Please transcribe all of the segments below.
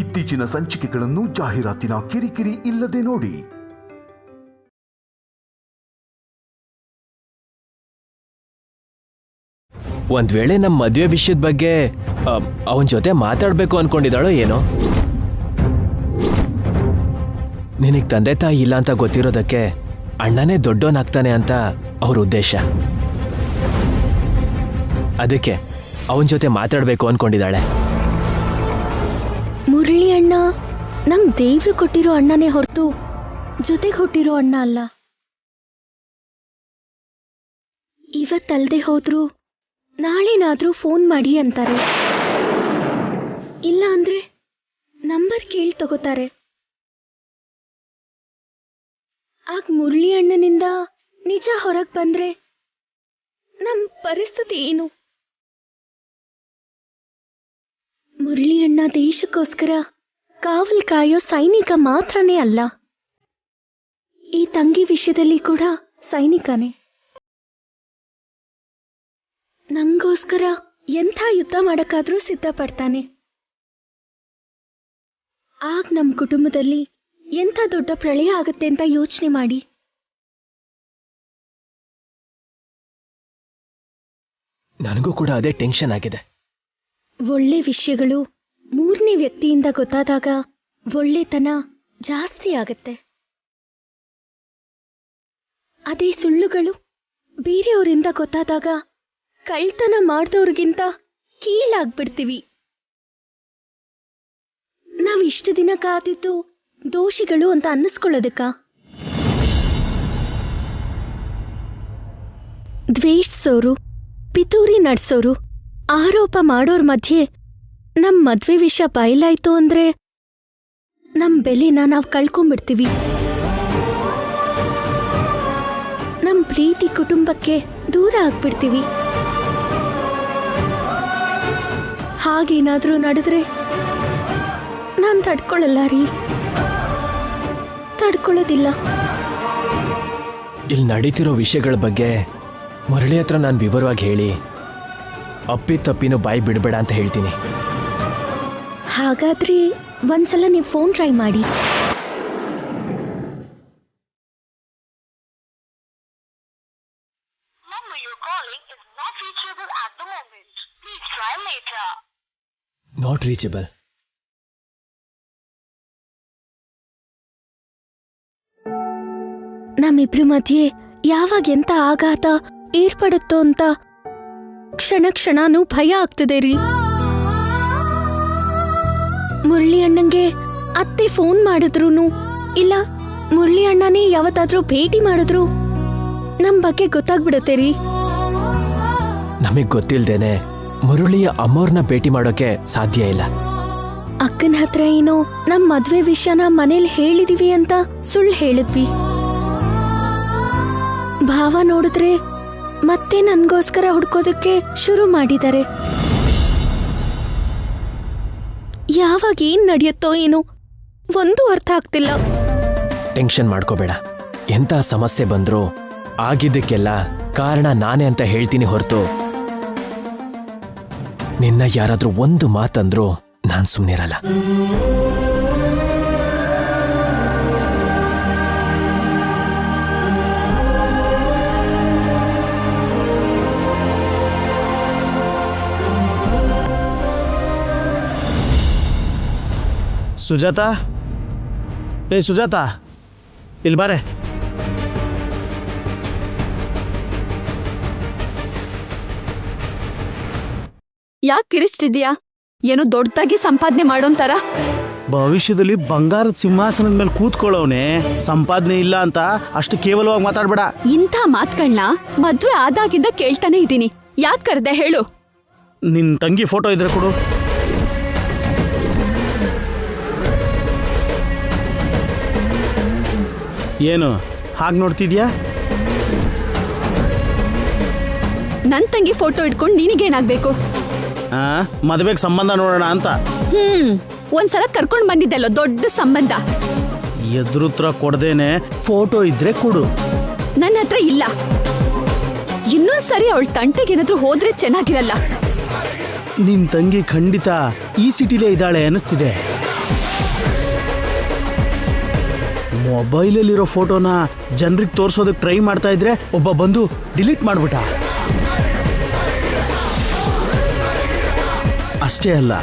ಇತ್ತೀಚಿನ ಸಂಚಿಕೆಗಳನ್ನು ಜಾಹೀರಾತಿನ ಕಿರಿಕಿರಿ ಇಲ್ಲದೆ ನೋಡಿ. ಒಂದ್ ವೇಳೆ ನಮ್ಮ ಮದುವೆ ವಿಷಯದ ಬಗ್ಗೆ ಅವನ ಜೊತೆ ಮಾತಾಡ್ಬೇಕು ಅನ್ಕೊಂಡಿದ್ದಾಳೋ ಏನೋ. ನಿನಗ್ ತಂದೆ ತಾಯಿ ಇಲ್ಲ ಅಂತ ಗೊತ್ತಿರೋದಕ್ಕೆ ಅಣ್ಣನೇ ದೊಡ್ಡವನಾಗ್ತಾನೆ ಅಂತ ಅವ್ರ ಉದ್ದೇಶ. ಅದಕ್ಕೆ ಅವನ ಜೊತೆ ಮಾತಾಡ್ಬೇಕು ಅನ್ಕೊಂಡಿದ್ದಾಳೆ. ಮುರಳಿ ಅಣ್ಣ ನಂಗ್ ದೇವ್ರು ಕೊಟ್ಟಿರೋ ಅಣ್ಣನೇ ಹೊರತು ಜೊತೆಗೆ ಹುಟ್ಟಿರೋ ಅಣ್ಣ ಅಲ್ಲ. ಇವತ್ತಲ್ದೆ ಹೋದ್ರು ನಾಳೆನಾದ್ರೂ ಫೋನ್ ಮಾಡಿ ಅಂತಾರೆ, ಇಲ್ಲ ಅಂದ್ರೆ ನಂಬರ್ ಕೇಳಿ ತಗೋತಾರೆ. ಆಗ ಮುರಳಿ ಅಣ್ಣನಿಂದ ನಿಜ ಹೊರಗೆ ಬಂದ್ರೆ ನಮ್ ಪರಿಸ್ಥಿತಿ ಏನು? ಮುರಳಿ ಅಣ್ಣ ದೇಶಕ್ಕೋಸ್ಕರ ಕಾವಲ್ ಕಾಯೋ ಸೈನಿಕ ಮಾತ್ರನೇ ಅಲ್ಲ, ಈ ತಂಗಿ ವಿಷಯದಲ್ಲಿ ಕೂಡ ಸೈನಿಕನೇ. ನಂಗೋಸ್ಕರ ಎಂಥ ಯುದ್ಧ ಮಾಡಕ್ಕಾದ್ರೂ ಸಿದ್ಧ ಪಡ್ತಾನೆ. ಆಗ ನಮ್ ಕುಟುಂಬದಲ್ಲಿ ಎಂಥ ದೊಡ್ಡ ಪ್ರಳಯ ಆಗುತ್ತೆ ಅಂತ ಯೋಚನೆ ಮಾಡಿ. ನನಗೂ ಕೂಡ ಅದೇ ಟೆನ್ಷನ್ ಆಗಿದೆ. ಒಳ್ಳೆ ವಿಷಯಗಳು ಮೂರನೇ ವ್ಯಕ್ತಿಯಿಂದ ಗೊತ್ತಾದಾಗ ಒಳ್ಳೆತನ ಜಾಸ್ತಿ ಆಗತ್ತೆ. ಅದೇ ಸುಳ್ಳುಗಳು ಬೇರೆಯವರಿಂದ ಗೊತ್ತಾದಾಗ ಕಳ್ತನ ಮಾಡ್ದವ್ರಿಗಿಂತ ಕೀಳಾಗ್ಬಿಡ್ತೀವಿ. ನಾವ್ ಇಷ್ಟು ದಿನ ಕಾದಿದ್ದು ದೋಷಿಗಳು ಅಂತ ಅನ್ನಿಸ್ಕೊಳ್ಳೋದಕ್ಕ? ದ್ವೇಷಿಸೋರು, ಪಿತೂರಿ ನಡ್ಸೋರು, ಆರೋಪ ಮಾಡೋರ್ ಮಧ್ಯೆ ನಮ್ ಮದ್ವೆ ವಿಷಯ ಬಯಲಾಯ್ತು ಅಂದ್ರೆ ನಮ್ ಬೆಲೆನ ನಾವ್ ಕಳ್ಕೊಂಡ್ಬಿಡ್ತೀವಿ. ನಮ್ ಪ್ರೀತಿ ಕುಟುಂಬಕ್ಕೆ ದೂರ ಆಗ್ಬಿಡ್ತೀವಿ. ಹಾಗೇನಾದ್ರೂ ನಡೆದ್ರೆ ನಾನ್ ತಡ್ಕೊಳ್ಳಲ್ಲ ರೀ, ತಡ್ಕೊಳ್ಳೋದಿಲ್ಲ. ಇಲ್ಲಿ ನಡೀತಿರೋ ವಿಷಯಗಳ ಬಗ್ಗೆ ಮುರಳಿ ಹತ್ರ ನಾನು ವಿವರವಾಗಿ ಹೇಳಿ ಅಪ್ಪಿತಪ್ಪಿನೂ ಬಾಯಿ ಬಿಡಬೇಡ ಅಂತ ಹೇಳ್ತೀನಿ. ಹಾಗಾದ್ರೆ ಒಂದ್ಸಲ ನೀವು ಫೋನ್ ಟ್ರೈ ಮಾಡಿ. Not reachable. ನಮ್ಮಿಬ್ರ ಮಧ್ಯೆ ಯಾವಾಗ ಎಂತ ಆಘಾತ ಏರ್ಪಡುತ್ತೋ ಅಂತ ಕ್ಷಣ ಕ್ಷಣನೂ ಭಯ ಆಗ್ತದೆ ರೀ. ಮುರಳಿ ಅಣ್ಣಂಗೆ ಅತ್ತೆ ಫೋನ್ ಮಾಡಿದ್ರೂ ಇಲ್ಲ ಮುರಳಿ ಅಣ್ಣನೇ ಯಾವತ್ತಾದ್ರೂ ಭೇಟಿ ಮಾಡಿದ್ರು ನಮ್ ಬಗ್ಗೆ ಗೊತ್ತಾಗ್ಬಿಡತ್ತೆ ರೀ. ನಮಗ್ ಗೊತ್ತಿಲ್ದೇನೆ ಮುರಳಿಯ ಅಮ್ಮವ್ರನ್ನ ಭೇಟಿ ಮಾಡೋಕೆ ಸಾಧ್ಯ ಇಲ್ಲ. ಅಕ್ಕನ ಹತ್ರ ಏನೋ ನಮ್ ಮದ್ವೆ ವಿಷಯನ ಮನೇಲಿ ಹೇಳಿದೀವಿ ಅಂತ ಸುಳ್ಳು ಹೇಳಿದ್ವಿ. ಭಾವ ನೋಡಿದ್ರೆ ಮತ್ತೆ ನನ್ಗೋಸ್ಕರ ಹುಡ್ಕೋದಕ್ಕೆ ಶುರು ಮಾಡಿದ್ದಾರೆ. ಯಾವಾಗ ಏನ್ ನಡೆಯುತ್ತೋ ಏನೋ ಒಂದು ಅರ್ಥ ಆಗ್ತಿಲ್ಲ. ಟೆನ್ಷನ್ ಮಾಡ್ಕೋಬೇಡ. ಎಂತ ಸಮಸ್ಯೆ ಬಂದ್ರೂ ಆಗಿದ್ದಕ್ಕೆಲ್ಲ ಕಾರಣ ನಾನೇ ಅಂತ ಹೇಳ್ತೀನಿ ಹೊರತು ನಿನ್ನ ಯಾರಾದ್ರೂ ಒಂದು ಮಾತಂದ್ರೂ ನಾನ್ ಸುಮ್ನಿರಲ್ಲ. ಸುಜಾತ, ಏ ಸುಜಾತ, ಇಲ್ಲಿ ಬಾರೆ. ಯಾಕೆ ಕಿರಿಸ್ತಿದ್ಯಾ? ಏನೋ ದೊಡ್ಡದಾಗಿ ಸಂಪಾದನೆ ಮಾಡೋಂತಾರ. ಭವಿಷ್ಯದಲ್ಲಿ ಬಂಗಾರದ ಸಿಂಹಾಸನದ ಮೇಲೆ ಕೂತ್ಕೊಳ್ಳೋನೆ ಸಂಪಾದನೆ ಇಲ್ಲ ಅಂತ ಅಷ್ಟು ಕೇವಲವಾಗಿ ಮಾತಾಡ್ಬೇಡ. ಇಂಥ ಮಾತುಗಳನ್ನ ಮದ್ವೆ ಆದಾಗಿಂದ ಕೇಳ್ತಾನೆ ಇದ್ದೀನಿ. ಯಾಕೆ ಕರ್ದೆ ಹೇಳು? ನಿನ್ ತಂಗಿ ಫೋಟೋ ಇದ್ರೆ ಕೊಡು. ಏನು ಹಾಗೆ ನೋಡ್ತಿದ್ಯಾ? ನನ್ ತಂಗಿ ಫೋಟೋ ಇಟ್ಕೊಂಡು ನಿನಗೇನಾಗ್ಬೇಕು? ಮದುವೆಗೆ ಸಂಬಂಧ ನೋಡೋಣ ಅಂತ. ಒಂದ್ಸಲ ಕರ್ಕೊಂಡ್ ಬಂದಿದ್ದಲ್ಲೋ ದೊಡ್ಡ ಸಂಬಂಧ. ಎದುರುತ್ರ ಕೊಡದೇನೆ ಫೋಟೋ ಇದ್ರೆ ಕೊಡು. ನನ್ನ ಹತ್ರ ಇಲ್ಲ. ಇನ್ನೊಂದ್ಸರಿ ಅವಳ ತಂಟೆಗೇನಾದ್ರೂ ಹೋದ್ರೆ ಚೆನ್ನಾಗಿರಲ್ಲ. ನಿನ್ ತಂಗಿ ಖಂಡಿತ ಈ ಸಿಟಿಲೇ ಇದ್ದಾಳೆ ಅನಿಸ್ತಿದೆ. ಮೊಬೈಲಲ್ಲಿರೋ ಫೋಟೋನ ಜನರಿಗೆ ತೋರಿಸೋದಕ್ಕೆ ಟ್ರೈ ಮಾಡ್ತಾ ಇದ್ರೆ ಒಬ್ಬ ಬಂದು ಡಿಲೀಟ್ ಮಾಡ್ಬಿಟ್ಟ. ಅಷ್ಟೇ ಅಲ್ಲ,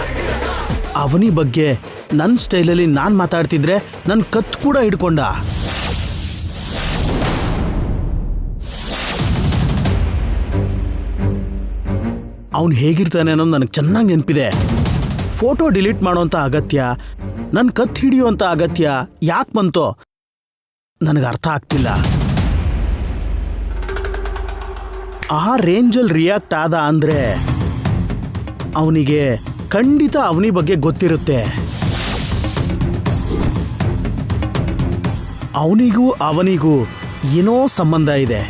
ಅವನಿ ಬಗ್ಗೆ ನನ್ನ ಸ್ಟೈಲಲ್ಲಿ ನಾನು ಮಾತಾಡ್ತಿದ್ರೆ ನನ್ನ ಕತ್ತು ಕೂಡ ಹಿಡ್ಕೊಂಡ. ಅವನು ಹೇಗಿರ್ತಾನೆ ಅನ್ನೋದು ನನಗೆ ಚೆನ್ನಾಗಿ ನೆನಪಿದೆ. ಫೋಟೋ ಡಿಲೀಟ್ ಮಾಡೋಂಥ ಅಗತ್ಯ, ನನ್ನ ಕತ್ತು ಹಿಡಿಯುವಂಥ ಅಗತ್ಯ ಯಾಕೆ ಬಂತೋ ನನಗೆ ಅರ್ಥ ಆಗ್ತಿಲ್ಲ. ಆ ರೇಂಜಲ್ಲಿ ರಿಯಾಕ್ಟ್ ಆದ ಅಂದರೆ ಅವನಿಗೆ ಖಂಡಿತ ಅವನಿ ಬಗ್ಗೆ ಗೊತ್ತಿರುತ್ತೆ. ಅವನಿಗೂ ಅವನಿಗೂ ಏನೋ ಸಂಬಂಧ ಇದೆ.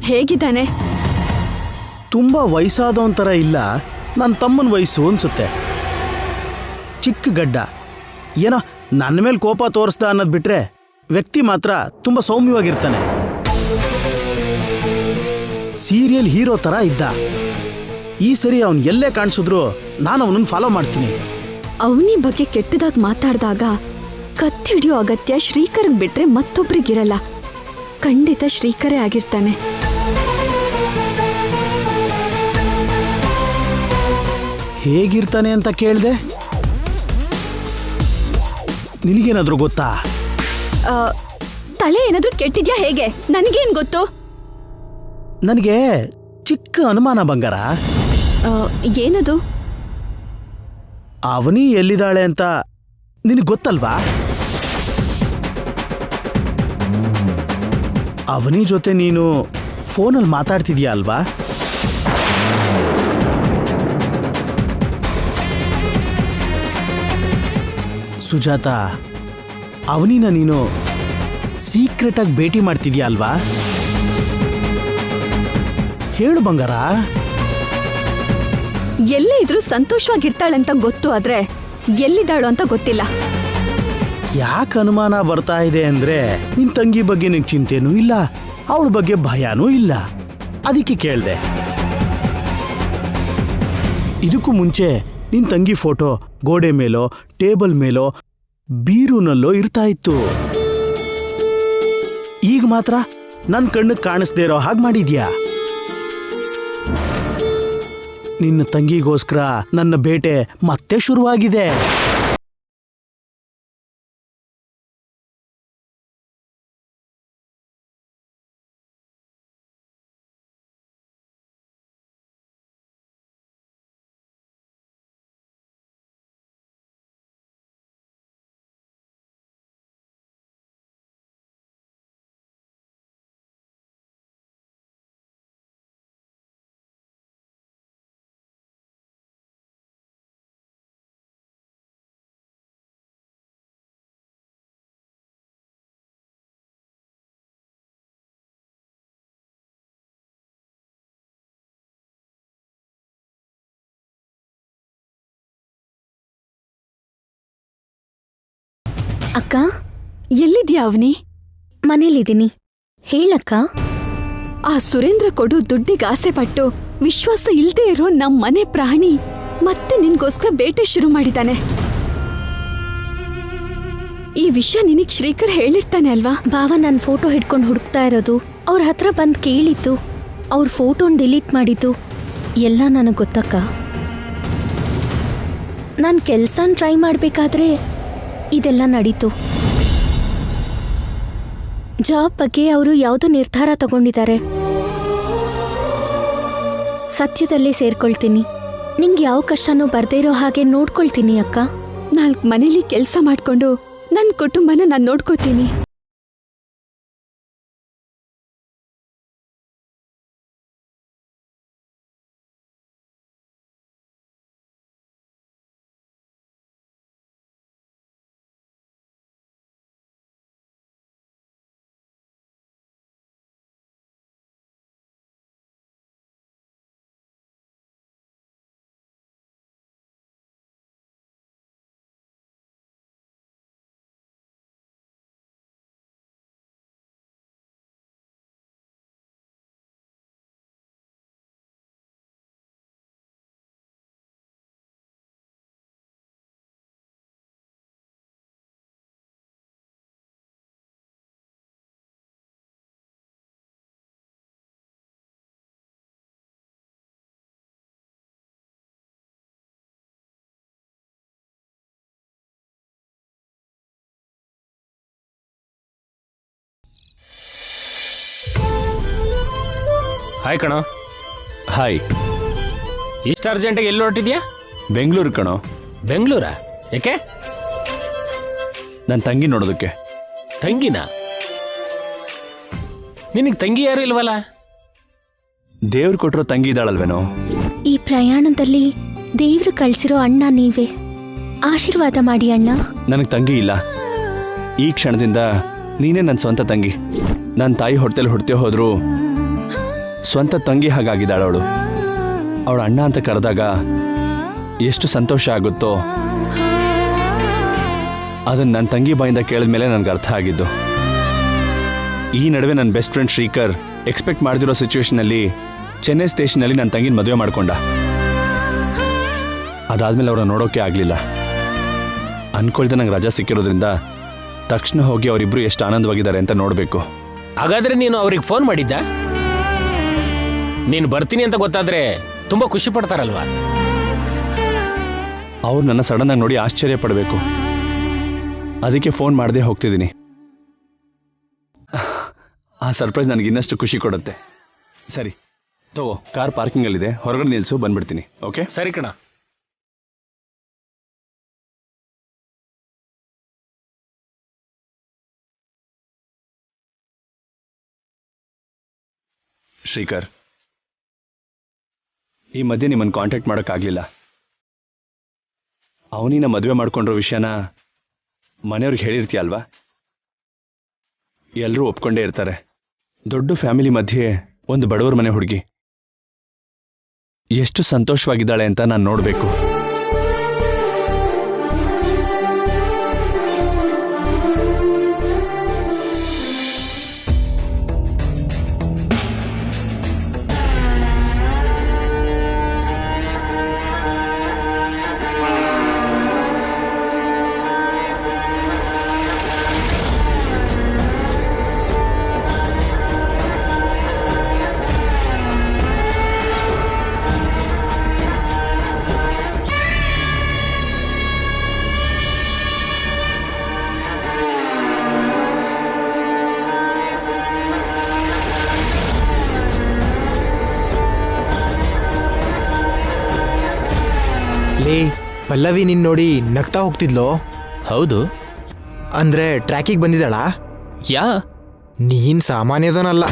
ಹೇಗಿದ್ದಾನೆ? ತುಂಬ ವಯಸ್ಸಾದವನ ಇಲ್ಲ, ನನ್ನ ತಮ್ಮನ ವಯಸ್ಸು ಅನ್ಸುತ್ತೆ. ಚಿಕ್ಕ ಗಡ್ಡ, ಏನೋ ನನ್ನ ಮೇಲೆ ಕೋಪ ತೋರಿಸ್ದ ಅನ್ನೋದು ಬಿಟ್ರೆ ವ್ಯಕ್ತಿ ಮಾತ್ರ ತುಂಬ ಸೌಮ್ಯವಾಗಿರ್ತಾನೆ. ಸೀರಿಯಲ್ ಹೀರೋ ಥರ ಇದ್ದ. ಈ ಸರಿ ಅವನು ಎಲ್ಲೇ ಕಾಣಿಸಿದ್ರು ನಾನು ಅವನನ್ನು ಫಾಲೋ ಮಾಡ್ತೀನಿ. ಅವನಿ ಬಗ್ಗೆ ಕೆಟ್ಟದಾಗಿ ಮಾತಾಡಿದಾಗ ಕತ್ತಿಡಿಯೋ ಅಗತ್ಯ ಶ್ರೀಕರ್ಗೆ ಬಿಟ್ರೆ ಮತ್ತೊಬ್ರಿಗಿರಲ್ಲ. ಖಂಡಿತ ಶ್ರೀಕರೇ ಆಗಿರ್ತಾನೆ. ಹೇಗಿರ್ತಾನೆ ಅಂತ ಕೇಳಿದೆ? ನಿನಗೇನಾದ್ರೂ ಗೊತ್ತಾ? ತಲೆ ಏನಾದ್ರೂ ಕೆಟ್ಟಿದ್ಯಾ ಹೇಗೆ? ನನಗೇನ್ ಗೊತ್ತು? ನನಗೆ ಚಿಕ್ಕ ಅನುಮಾನ ಬಂಗಾರ. ಏನದು? ಅವನಿ ಎಲ್ಲಿದ್ದಾಳೆ ಅಂತ ನಿನಗೆ ಗೊತ್ತಲ್ವಾ? ಅವನಿ ಜೊತೆ ನೀನು ಫೋನಲ್ಲಿ ಮಾತಾಡ್ತಿದ್ಯಾ ಅಲ್ವಾ? ಸುಜಾತ, ಅವನಿನ ನೀನು ಸೀಕ್ರೆಟ್ ಆಗಿ ಭೇಟಿ ಮಾಡ್ತಿದ್ಯಾ ಅಲ್ವಾ? ಹೇಳು ಬಂಗಾರ. ಎಲ್ಲೇ ಇದ್ರೂ ಸಂತೋಷವಾಗಿರ್ತಾಳಂತ ಗೊತ್ತು, ಆದ್ರೆ ಎಲ್ಲಿದ್ದಾಳು ಅಂತ ಗೊತ್ತಿಲ್ಲ. ಯಾಕೆ ಅನುಮಾನ ಬರ್ತಾ ಇದೆ ಅಂದ್ರೆ ನಿನ್ ತಂಗಿ ಬಗ್ಗೆ ನಿಂಗೆ ಚಿಂತೆನೂ ಇಲ್ಲ, ಅವಳ ಬಗ್ಗೆ ಭಯನೂ ಇಲ್ಲ. ಅದಕ್ಕೆ ಕೇಳ್ದೆ. ಇದಕ್ಕೂ ಮುಂಚೆ ನಿನ್ ತಂಗಿ ಫೋಟೋ ಗೋಡೆ ಮೇಲೋ ಟೇಬಲ್ ಮೇಲೋ ಬೀರೂನಲ್ಲೋ ಇರ್ತಾ ಇತ್ತು. ಈಗ ಮಾತ್ರ ನನ್ನ ಕಣ್ಣಿಗೆ ಕಾಣಿಸ್ದೇ ಇರೋ ಹಾಗೆ ಮಾಡಿದ್ಯಾ. ನಿನ್ನ ತಂಗಿಗೋಸ್ಕರ ನನ್ನ ಬೇಟೆ ಮತ್ತೆ ಶುರುವಾಗಿದೆ. ಅಕ್ಕ, ಎಲ್ಲಿದ್ಯಾ ಅವನಿ? ಮನೇಲಿದ್ದೀನಿ. ಹೇಳಕ್ಕ. ಆ ಸುರೇಂದ್ರ ಕೊಡು ದುಡ್ಡಿಗೆ ಆಸೆ ಪಟ್ಟು ವಿಶ್ವಾಸ ಇಲ್ದೇ ಇರೋ ನಮ್ ಮನೆ ಪ್ರಾಣಿ ಮತ್ತೆ ನಿನ್ಗೋಸ್ಕರ ಬೇಟೆ ಶುರು ಮಾಡಿದಾನೆ. ಈ ವಿಷಯ ನಿನಗ್ ಶ್ರೀಕರ್ ಹೇಳಿರ್ತಾನೆ ಅಲ್ವಾ? ಭಾವ ನನ್ನ ಫೋಟೋ ಹಿಡ್ಕೊಂಡು ಹುಡುಕ್ತಾ ಇರೋದು, ಅವ್ರ ಹತ್ರ ಬಂದು ಕೇಳಿದ್ದು, ಅವ್ರ ಫೋಟೋನ್ ಡಿಲೀಟ್ ಮಾಡಿದ್ದು ಎಲ್ಲ ನನಗೆ ಗೊತ್ತಕ್ಕ. ನಾನು ಕೆಲ್ಸನ ಟ್ರೈ ಮಾಡಬೇಕಾದ್ರೆ ಇದೆಲ್ಲ ನಡೀತು. ಜಾಬ್ ಬಗ್ಗೆ ಅವರು ಯಾವುದೋ ನಿರ್ಧಾರ ತಗೊಂಡಿದ್ದಾರೆ. ಸತ್ಯದಲ್ಲೇ ಸೇರ್ಕೊಳ್ತೀನಿ. ನಿಂಗೆ ಯಾವ ಕಷ್ಟನೂ ಬರ್ದೇ ಇರೋ ಹಾಗೆ ನೋಡ್ಕೊಳ್ತೀನಿ ಅಕ್ಕ. 4 ಮನೇಲಿ ಕೆಲಸ ಮಾಡ್ಕೊಂಡು ನನ್ನ ಕುಟುಂಬನ ನಾನು ನೋಡ್ಕೋತೀನಿ. ಹಾಯ್ ಕಣೋ. ಹಾಯ್. ಇಷ್ಟು ಅರ್ಜೆಂಟಾಗಿ ಎಲ್ಲಿ ಹೊರಟಿದ್ಯಾ? ಬೆಂಗಳೂರು ಕಣೋ. ಬೆಂಗಳೂರಾ? ಯಾಕೆ? ನನ್ನ ತಂಗಿ ನೋಡೋದಕ್ಕೆ. ತಂಗಿನ? ನಿನಗೆ ತಂಗಿ ಯಾರು ಇಲ್ವಲ್ಲ? ದೇವ್ರು ಕೊಟ್ಟಿರೋ ತಂಗಿ ಇದ್ದಾಳಲ್ವೇನೋ. ಈ ಪ್ರಯಾಣದಲ್ಲಿ ದೇವ್ರು ಕಳ್ಸಿರೋ ಅಣ್ಣ ನೀವೇ. ಆಶೀರ್ವಾದ ಮಾಡಿ ಅಣ್ಣ. ನನಗೆ ತಂಗಿ ಇಲ್ಲ. ಈ ಕ್ಷಣದಿಂದ ನೀನೇ ನನ್ನ ಸ್ವಂತ ತಂಗಿ. ನನ್ನ ತಾಯಿ ಹೊಟ್ಟೆಲಿ ಹುಡ್ತೇ ಹೋದ್ರು ಸ್ವಂತ ತಂಗಿ ಹಾಗಾಗಿದ್ದಾಳ ಅವಳು. ಅವಳ ಅಣ್ಣ ಅಂತ ಕರೆದಾಗ ಎಷ್ಟು ಸಂತೋಷ ಆಗುತ್ತೋ ಅದನ್ನು ನನ್ನ ತಂಗಿ ಬಾಯಿಂದ ಕೇಳಿದ ಮೇಲೆ ನನಗೆ ಅರ್ಥ ಆಗಿದ್ದು. ಈ ನಡುವೆ ನನ್ನ ಬೆಸ್ಟ್ ಫ್ರೆಂಡ್ ಶ್ರೀಕರ್ ಎಕ್ಸ್ಪೆಕ್ಟ್ ಮಾಡ್ದಿರೋ ಸಿಚುವೇಶನಲ್ಲಿ ಚೆನ್ನೈ ಸ್ಟೇಷನಲ್ಲಿ ನನ್ನ ತಂಗಿನ ಮದುವೆ ಮಾಡ್ಕೊಂಡ. ಅದಾದ್ಮೇಲೆ ಅವ್ರನ್ನ ನೋಡೋಕೆ ಆಗಲಿಲ್ಲ. ಅನ್ಕೊಳ್ದೆ ನಂಗೆ ರಜಾ ಸಿಕ್ಕಿರೋದ್ರಿಂದ ತಕ್ಷಣ ಹೋಗಿ ಅವರಿಬ್ರು ಎಷ್ಟು ಆನಂದವಾಗಿದ್ದಾರೆ ಅಂತ ನೋಡಬೇಕು. ಹಾಗಾದ್ರೆ ನೀನು ಅವ್ರಿಗೆ ಫೋನ್ ಮಾಡಿದ್ದ? ನೀನು ಬರ್ತೀನಿ ಅಂತ ಗೊತ್ತಾದ್ರೆ ತುಂಬಾ ಖುಷಿ ಪಡ್ತಾರಲ್ವಾ? ಅವ್ರು ನನ್ನ ಸಡನ್ ಆಗಿ ನೋಡಿ ಆಶ್ಚರ್ಯ ಪಡಬೇಕು. ಅದಕ್ಕೆ ಫೋನ್ ಮಾಡದೆ ಹೋಗ್ತಿದ್ದೀನಿ. ಆ ಸರ್ಪ್ರೈಸ್ ನನಗೆ ಇನ್ನಷ್ಟು ಖುಷಿ ಕೊಡುತ್ತೆ. ಸರಿ ತಗೋ, ಕಾರ್ ಪಾರ್ಕಿಂಗಲ್ಲಿದೆ, ಹೊರಗಡೆ ನಿಲ್ಸು, ಬಂದ್ಬಿಡ್ತೀನಿ. ಓಕೆ? ಸರಿ ಕಣ. ಶ್ರೀಕರ್, ಈ ಮಧ್ಯೆ ನಿಮ್ಮನ್ನು ಕಾಂಟ್ಯಾಕ್ಟ್ ಮಾಡೋಕ್ಕಾಗಲಿಲ್ಲ. ಅವನಿನ ಮದುವೆ ಮಾಡ್ಕೊಂಡಿರೋ ವಿಷಯನ ಮನೆಯವ್ರಿಗೆ ಹೇಳಿರ್ತೀಯ ಅಲ್ವಾ? ಎಲ್ಲರೂ ಒಪ್ಕೊಂಡೇ ಇರ್ತಾರೆ. ದೊಡ್ಡ ಫ್ಯಾಮಿಲಿ ಮಧ್ಯೆ ಒಂದು ಬಡವರ ಮನೆ ಹುಡುಗಿ ಎಷ್ಟು ಸಂತೋಷವಾಗಿದ್ದಾಳೆ ಅಂತ ನಾನು ನೋಡಬೇಕು. ಲೇ, ಪಲ್ಲವಿ ನಿನ್ ನೋಡಿ ನಗ್ತಾ ಹೋಗ್ತಿದ್ಲೋ? ಹೌದು. ಅಂದ್ರೆ ಟ್ರ್ಯಾಕಿಗೆ ಬಂದಿದ್ದಾಳಾ? ಯಾ, ನೀನ್ ಸಾಮಾನ್ಯದನಲ್ಲ.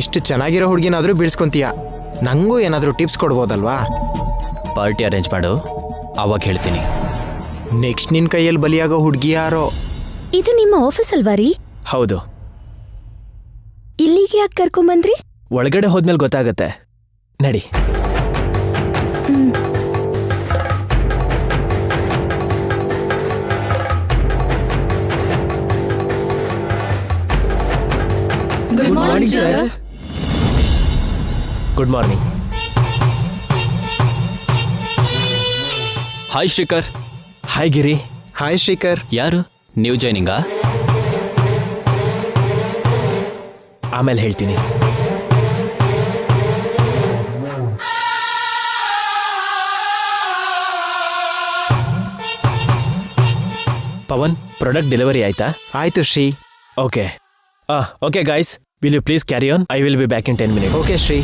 ಎಷ್ಟು ಚೆನ್ನಾಗಿರೋ ಹುಡುಗಿನಾದ್ರೂ ಬೀಳ್ಸ್ಕೊಂತೀಯ. ನಂಗೂ ಏನಾದರೂ ಟಿಪ್ಸ್ ಕೊಡ್ಬೋದಲ್ವಾ? ಪಾರ್ಟಿ ಅರೇಂಜ್ ಮಾಡು, ಆವಾಗ ಹೇಳ್ತೀನಿ. ನೆಕ್ಸ್ಟ್ ನಿನ್ ಕೈಯಲ್ಲಿ ಬಲಿಯಾಗೋ ಹುಡುಗಿ ಯಾರೋ? ಇದು ನಿಮ್ಮ ಆಫೀಸ್ ಅಲ್ವಾ ರೀ? ಹೌದು. ಇಲ್ಲಿಗೆ ಯಾಕೆ ಕರ್ಕೊಂಬಂದ್ರಿ? ಒಳಗಡೆ ಹೋದ್ಮೇಲೆ ಗೊತ್ತಾಗತ್ತೆ, ನಡಿ. Good morning sir. Good morning. Hi Srikar. Hi Giri. Hi Srikar. ಯಾರು ನ್ಯೂ ಜಾಯ್ನಿಂಗಾ? ಆಮೇಲೆ ಹೇಳ್ತೀನಿ. ಪವನ್, ಪ್ರಾಡಕ್ಟ್ ಡೆಲಿವರಿ ಆಯ್ತಾ? ಆಯ್ತು Shri. Okay. Okay guys, will you please carry on? I will be back in 10 minutes. Okay Shri.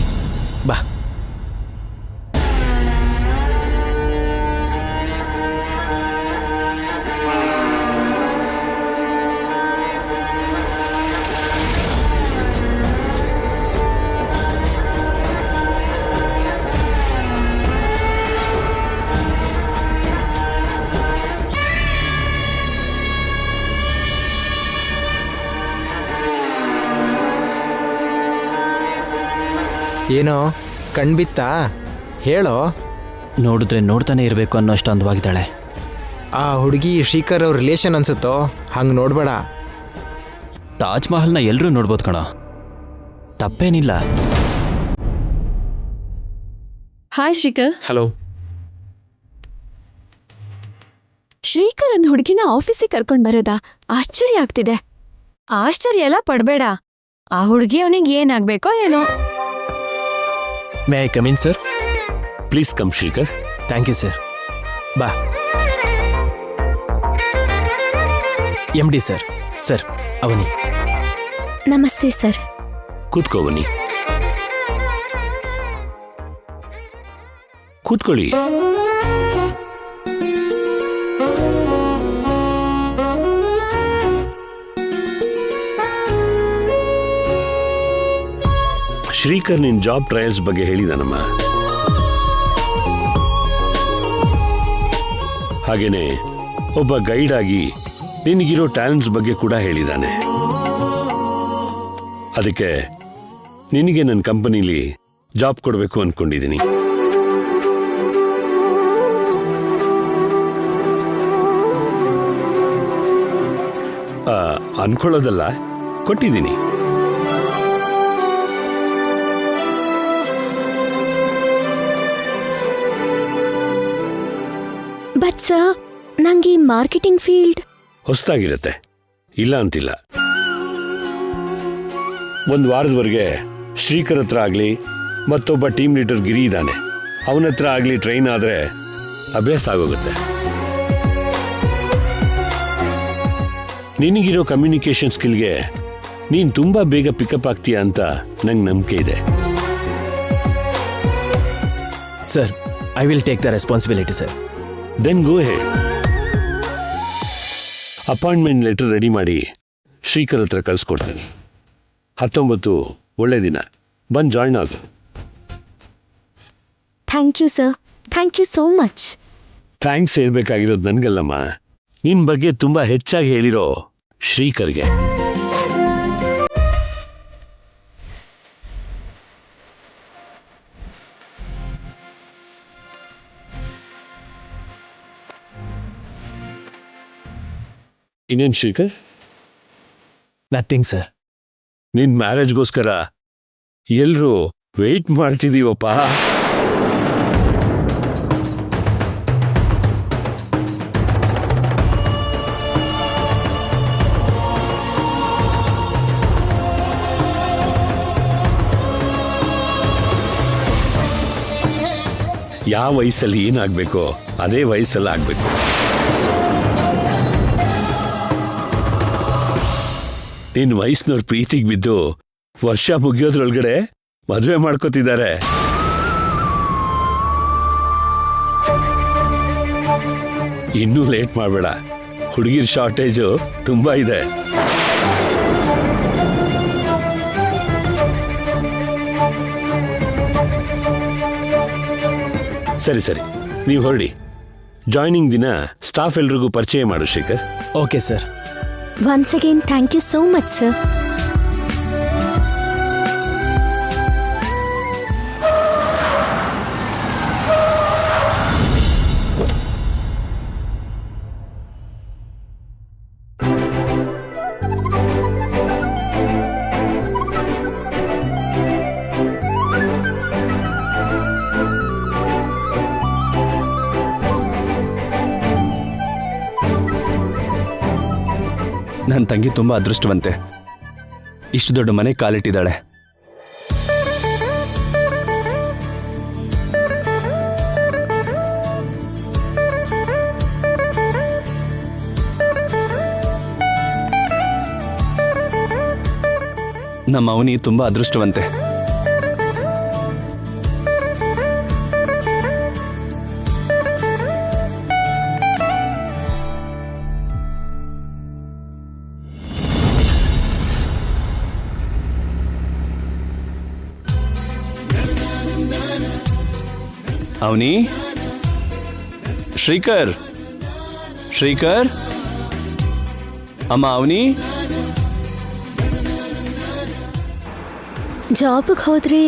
ಬಾ. ಏನೋ ಕಣ್ಬಿತ್ತಾ? ಹೇಳೋ. ನೋಡಿದ್ರೆ ನೋಡ್ತಾನೆ ಇರಬೇಕು ಅನ್ನೋಷ್ಟು ಅಂದವಾಗಿದ್ದಾಳೆ. ಆ ಹುಡುಗಿ ಶ್ರೀಕರ್ ಅವ್ರ ರಿಲೇಷನ್ ಅನ್ಸುತ್ತೋ? ಹಂಗೆ ನೋಡ್ಬೇಡ. ತಾಜ್ ಮಹಲ್ನ ಎಲ್ಲರೂ ನೋಡ್ಬೋದು ಕಣ, ತಪ್ಪೇನಿಲ್ಲ. ಹಾಯ್ ಶ್ರೀಕರ್. ಹಲೋ. ಶ್ರೀಕರ್ ಅಂದ್ ಹುಡುಗಿನ ಆಫೀಸಿಗೆ ಕರ್ಕೊಂಡ್ ಬರೋದಾ? ಆಶ್ಚರ್ಯ ಆಗ್ತಿದೆ. ಆಶ್ಚರ್ಯ ಎಲ್ಲ ಪಡ್ಬೇಡ. ಆ ಹುಡುಗಿ ಅವನಿಗೆ ಏನಾಗ್ಬೇಕೋ ಏನೋ. May I come in sir? Please come Shrikar. Thank you sir. ಬಾ. MD sir. ಸರ್ ಅವನಿ. ನಮಸ್ತೆ ಸರ್. ಕೂತ್ಕೋವನಿ. ಕೂತ್ಕೊಳ್ಳಿ. ಶ್ರೀಕರ್ ನಿನ್ ಜಾಬ್ ಟ್ರಯಲ್ಸ್ ಬಗ್ಗೆ ಹೇಳಿದಾನಮ್ಮ. ಹಾಗೇನೆ ಒಬ್ಬ ಗೈಡ್ ಆಗಿ ನಿನಗಿರೋ ಟ್ಯಾಲೆಂಟ್ಸ್ ಬಗ್ಗೆ ಕೂಡ ಹೇಳಿದಾನೆ. ಅದಕ್ಕೆ ನಿನಗೆ ನನ್ನ ಕಂಪನಿಲಿ ಜಾಬ್ ಕೊಡಬೇಕು ಅನ್ಕೊಂಡಿದ್ದೀನಿ. ಅನ್ಕೊಳ್ಳೋದಲ್ಲ, ಕೊಟ್ಟಿದ್ದೀನಿ. ಬಟ್ ಸರ್, ನಂಗೆ ಈ ಮಾರ್ಕೆಟಿಂಗ್ ಫೀಲ್ಡ್ ಹೊಸದಾಗಿರುತ್ತೆ, ಇಲ್ಲ ಅಂತಿಲ್ಲ. ಒಂದು ವಾರದವರೆಗೆ ಶ್ರೀಕರ್ ಹತ್ರ ಆಗಲಿ, ಮತ್ತೊಬ್ಬ ಟೀಮ್ ಲೀಡರ್ ಗಿರಿ ಇದ್ದಾನೆ, ಅವನ ಹತ್ರ ಆಗಲಿ ಟ್ರೈನ್ ಆದರೆ ಅಭ್ಯಾಸ ಆಗೋಗುತ್ತೆ. ನಿನಗಿರೋ ಕಮ್ಯುನಿಕೇಶನ್ ಸ್ಕಿಲ್ಗೆ ನೀನು ತುಂಬ ಬೇಗ ಪಿಕಪ್ ಆಗ್ತೀಯ ಅಂತ ನಂಗೆ ನಂಬಿಕೆ ಇದೆ. Sir, I will take the responsibility sir. Then go ahead. Appointment letter ready ಮಾಡಿ ಶ್ರೀಕರ್ ಹತ್ರ ಕಳಿಸ್ಕೊಡ್ತೇನೆ. 19 ಒಳ್ಳೆ ದಿನ, ಬಂದು ಜಾಯ್ನ್ ಆಗು. Thank you sir. Thank you so much. Thanks ಹೇಳ್ಬೇಕಾಗಿರೋದು ನನಗಲ್ಲಮ್ಮ, ನಿನ್ನ ಬಗ್ಗೆ ತುಂಬ ಹೆಚ್ಚಾಗಿ ಹೇಳಿರೋ ಶ್ರೀಕರ್ಗೆ. ಇನ್ನೇನು ಶ್ರೀಕರ್? Nothing sir. ನಿನ್ನ ಮ್ಯಾರೇಜ್ಗೋಸ್ಕರ ಎಲ್ಲರೂ ವೆಯ್ಟ್ ಮಾಡ್ತಿದ್ದೀವಪ್ಪ. ಯಾವ ವಯಸ್ಸಲ್ಲಿ ಏನಾಗಬೇಕೋ ಅದೇ ವಯಸ್ಸಲ್ಲಿ ಆಗಬೇಕು. ನಿನ್ನ ವಯಸ್ಸಿನವ್ರ ಪ್ರೀತಿಗೆ ಬಿದ್ದು ವರ್ಷ ಮುಗಿಯೋದ್ರೊಳಗಡೆ ಮದುವೆ ಮಾಡ್ಕೋತಿದ್ದಾರೆ. ಇನ್ನೂ ಲೇಟ್ ಮಾಡಬೇಡ, ಹುಡುಗಿರ್ ಶಾರ್ಟೇಜು ತುಂಬ ಇದೆ. ಸರಿ ಸರಿ, ನೀವು ಹೊರಡಿ. ಜಾಯ್ನಿಂಗ್ ದಿನ ಸ್ಟಾಫ್ ಎಲ್ರಿಗೂ ಪರಿಚಯ ಮಾಡು Shrikar. Okay sir. Once again thank you so much sir. ನನ್ನ ತಂಗಿ ತುಂಬ ಅದೃಷ್ಟವಂತೆ, ಇಷ್ಟು ದೊಡ್ಡ ಮನೆ ಕಾಲಿಟ್ಟಿದ್ದಾಳೆ. ನಮ್ಮ ಅವನಿ ತುಂಬ ಅದೃಷ್ಟವಂತೆ. ಅವನಿ, ಶ್ರೀಕರ್, ಶ್ರೀಕರ್, ಅಮ್ಮ ಅವನಿ. ಜಾಬ್ಗೆ ಹೋದ್ರೆ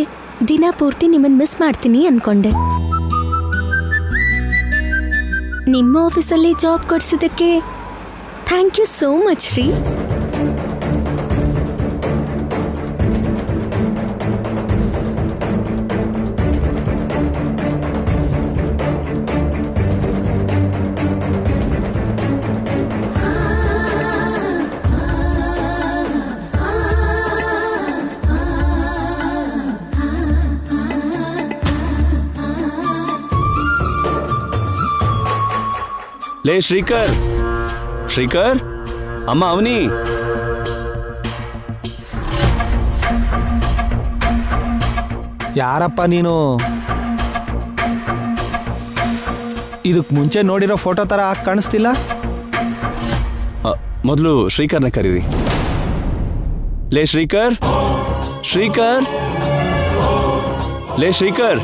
ದಿನ ಪೂರ್ತಿ ನಿಮ್ಮನ್ನು ಮಿಸ್ ಮಾಡ್ತೀನಿ ಅನ್ಕೊಂಡೆ. ನಿಮ್ಮ ಆಫೀಸಲ್ಲಿ ಜಾಬ್ ಕೊಡ್ಸಿದ್ದಕ್ಕೆ ಥ್ಯಾಂಕ್ ಯು ಸೋ ಮಚ್ ರೀ. ಲೇ ಶ್ರೀಕರ್, ಶ್ರೀಕರ್, ಅಮ್ಮ ಅವನಿ. ಯಾರಪ್ಪ ನೀನು? ಇದಕ್ ಮುಂಚೆ ನೋಡಿರೋ ಫೋಟೋ ತರ ಕಾಣಿಸ್ತಿಲ್ಲ. ಮೊದಲು ಶ್ರೀಕರ್ನ ಕರೀರಿ. ಲೇ ಶ್ರೀಕರ್, ಶ್ರೀಕರ್, ಲೇ ಶ್ರೀಕರ್.